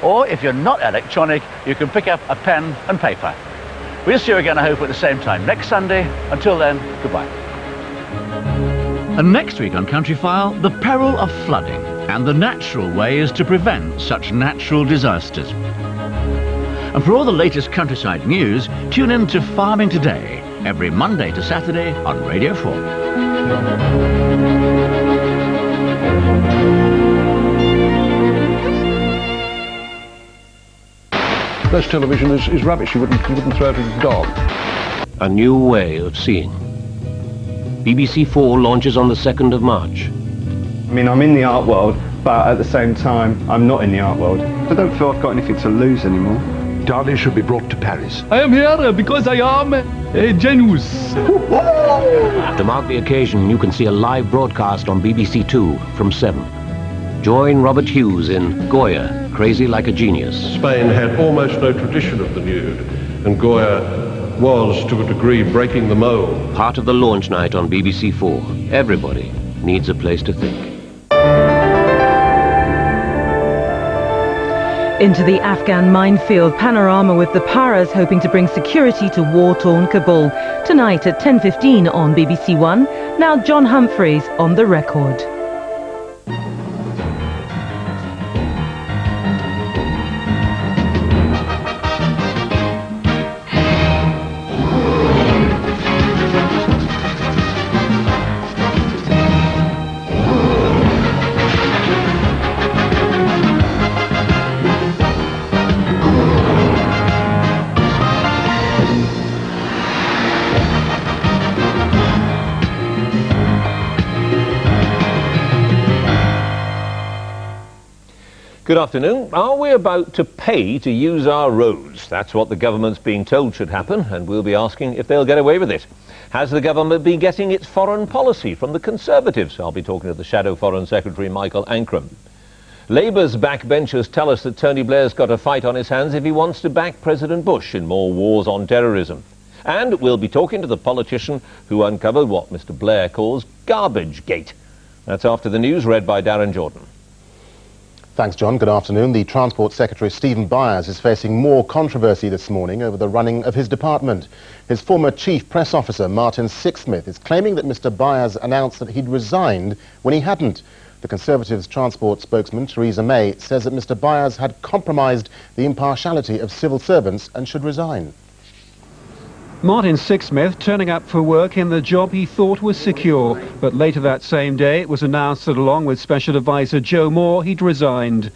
Or if you're not electronic, you can pick up a pen and paper. We'll see you again, I hope, at the same time next Sunday. Until then, goodbye. And next week on Countryfile, the peril of flooding and the natural ways to prevent such natural disasters. And for all the latest countryside news, tune in to Farming Today, every Monday to Saturday on Radio 4. This television is rubbish. You wouldn't throw it at a dog. A new way of seeing. BBC 4 launches on the 2nd of March. I mean, I'm in the art world, but at the same time, I'm not in the art world. I don't feel I've got anything to lose anymore. Darley should be brought to Paris. I am here because I am a genius. To mark the occasion, you can see a live broadcast on BBC 2 from 7. Join Robert Hughes in Goya, Crazy Like a Genius. Spain had almost no tradition of the nude, and Goya was, to a degree, breaking the mold. Part of the launch night on BBC 4. Everybody needs a place to think. Into the Afghan minefield panorama with the Paras hoping to bring security to war-torn Kabul. Tonight at 10:15 on BBC One. Now John Humphreys on the record. Good afternoon. Are we about to pay to use our roads? That's what the government's being told should happen, and we'll be asking if they'll get away with it. Has the government been getting its foreign policy from the Conservatives? I'll be talking to the Shadow Foreign Secretary, Michael Ancram. Labour's backbenchers tell us that Tony Blair's got a fight on his hands if he wants to back President Bush in more wars on terrorism. And we'll be talking to the politician who uncovered what Mr. Blair calls garbage gate. That's after the news, read by Darren Jordan. Thanks, John. Good afternoon. The Transport Secretary, Stephen Byers, is facing more controversy this morning over the running of his department. His former Chief Press Officer, Martin Sixsmith, is claiming that Mr. Byers announced that he'd resigned when he hadn't. The Conservatives' transport spokesman, Theresa May, says that Mr. Byers had compromised the impartiality of civil servants and should resign. Martin Sixsmith turning up for work in the job he thought was secure. But later that same day, it was announced that along with Special Advisor Joe Moore, he'd resigned.